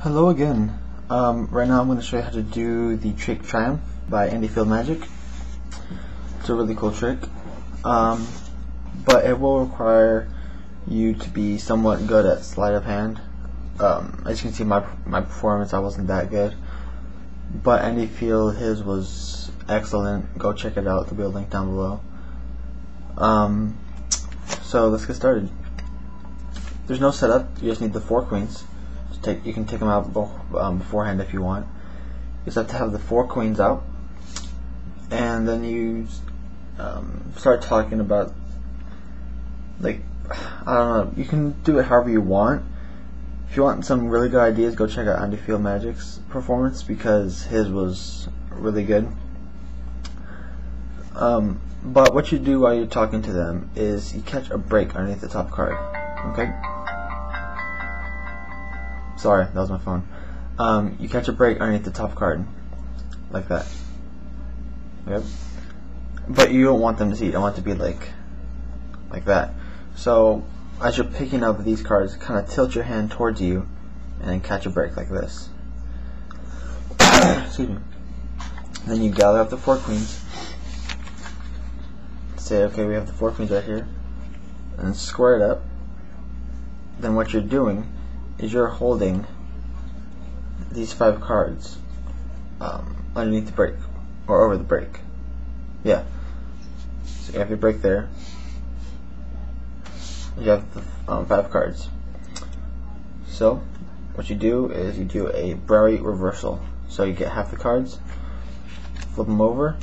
Hello again. Right now I'm going to show you how to do the trick Triumph by Andy Field Magic. It's a really cool trick, but it will require you to be somewhat good at sleight of hand. As you can see, my performance, I wasn't that good, but Andy Field, his was excellent. Go check it out. There'll be a link down below. So let's get started. There's no setup. You just need the 4 queens. You can take them out beforehand if you want. You just have to have the 4 queens out, and then you start talking about, like, I don't know, you can do it however you want. If you want some really good ideas, go check out Andy Field Magic's performance, because his was really good. But what you do while you're talking to them is you catch a break underneath the top card. Okay? Sorry, that was my phone. You catch a break underneath the top card, like that. Yep. But you don't want them to see it. You want it to be like that. So as you're picking up these cards, kind of tilt your hand towards you, and then catch a break like this. Excuse me. Then you gather up the 4 queens. Say, okay, we have the 4 queens right here, and square it up. Then what you're doing is you're holding these 5 cards underneath the break, or over the break. Yeah. So you have your break there. You have the 5 cards. So what you do is you do a Bowery reversal. So you get half the cards, flip them over,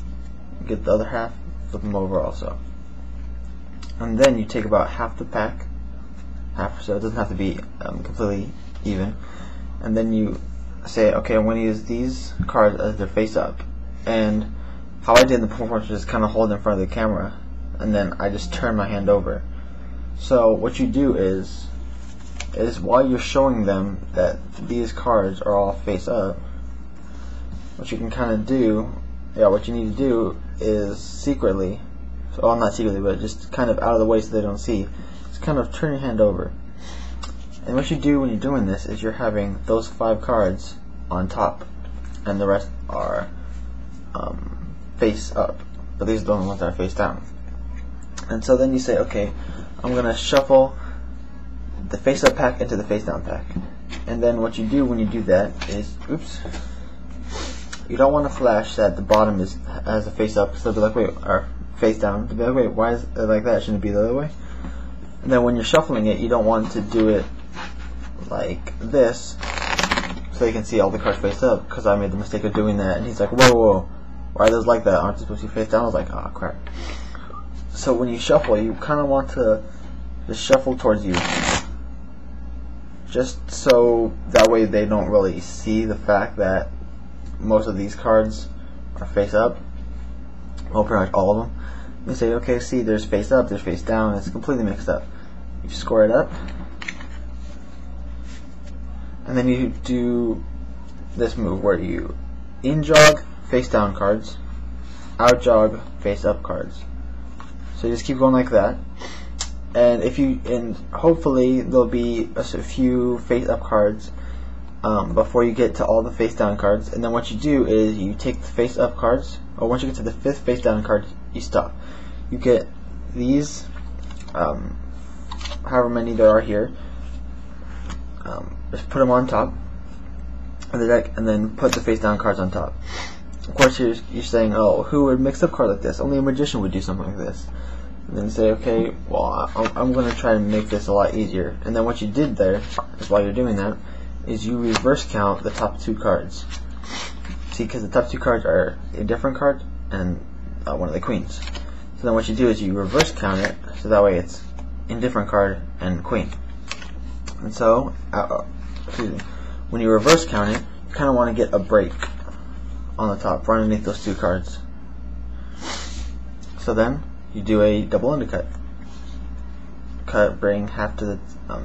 get the other half, flip them over also. And then you take about half the pack, so it doesn't have to be completely even, and then you say, okay, I'm going to use these cards as their face up. And how I did in the performance was just kind of hold in front of the camera, and then I just turn my hand over. So what you do is while you're showing them that these cards are all face up, what you can kind of do, what you need to do is secretly, well, not secretly, but just kind of out of the way so they don't see, kind of turn your hand over. And what you do when you're doing this is you're having those 5 cards on top, and the rest are face up, but these are the only ones that are face down. And so then you say, okay, I'm going to shuffle the face up pack into the face down pack. And then what you do when you do that is, oops, you don't want to flash that the bottom has a face up, because they'll be like, wait, or face down. They'll be like, wait, why is it like that? Shouldn't it be the other way? And then when you're shuffling it, you don't want to do it like this, so you can see all the cards face up, because I made the mistake of doing that. And he's like, whoa, whoa, why are those like that? Aren't they supposed to be face down? I was like, oh crap. So when you shuffle, you kind of want to just shuffle towards you, just so that way they don't really see the fact that most of these cards are face up. Well, pretty much all of them. You say, okay, see, there's face up, there's face down, it's completely mixed up. You square it up, and then you do this move where you in-jog face down cards, out-jog face up cards. So you just keep going like that, and hopefully there'll be a few face up cards before you get to all the face down cards. And then what you do is you take the face up cards, or once you get to the 5th face down card, you stop. You get these, however many there are here, just put them on top of the deck, and then put the face down cards on top. Of course, you're saying, oh, who would mix up card like this? Only a magician would do something like this. And then say, okay, well, I'm going to try to make this a lot easier. And then what you did there, is while you're doing that, is you reverse count the top 2 cards. See, because the top 2 cards are a different card and one of the queens. So then what you do is you reverse count it, so that way it's indifferent card and queen. And so, when you reverse count it, you kind of want to get a break on the top, right underneath those 2 cards. So then, you do a double undercut. Bring half to the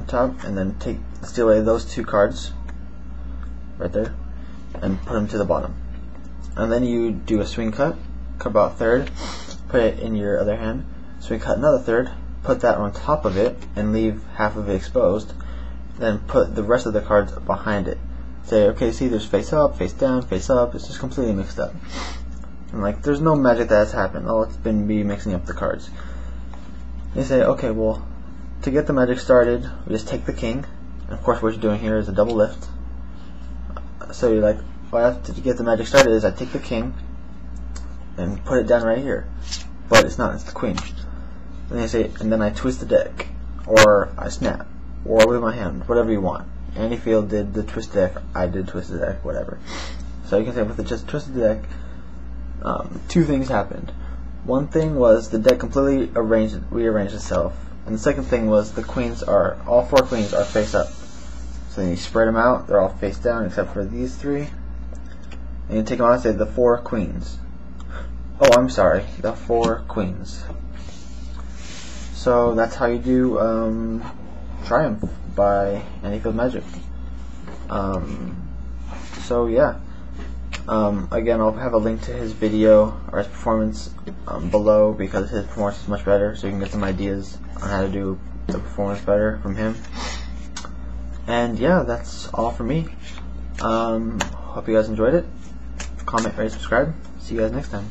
top, and then steal away those 2 cards, right there, and put them to the bottom. And then you do a swing cut about a third, put it in your other hand, swing cut another third, put that on top of it, and leave half of it exposed, then put the rest of the cards behind it. say, okay, see, there's face up, face down, face up. It's just completely mixed up. And like, there's no magic that has happened. All it's been me mixing up the cards. You say, okay, well, to get the magic started, we just take the king. And of course, what you're doing here is a double lift. So you're like, what I have to get the magic started is I take the king and put it down right here. But it's not, it's the queen. And they say, and then I twist the deck, or I snap, or with my hand, whatever you want. Andy Field did the twist deck, I did twist the deck, whatever. So you can say with the just twisted deck, two things happened. One thing was the deck completely rearranged itself, and the second thing was the queens are, all four queens are face up. So then you spread them out, they're all face down except for these three. And you take them out and say the four queens. Oh, I'm sorry, the four queens. So that's how you do Triumph by Andy Field Magic. So yeah. Again, I'll have a link to his video or his performance below, because his performance is much better, so you can get some ideas on how to do the performance better from him. And yeah, that's all for me. Hope you guys enjoyed it. Comment, rate, subscribe. See you guys next time.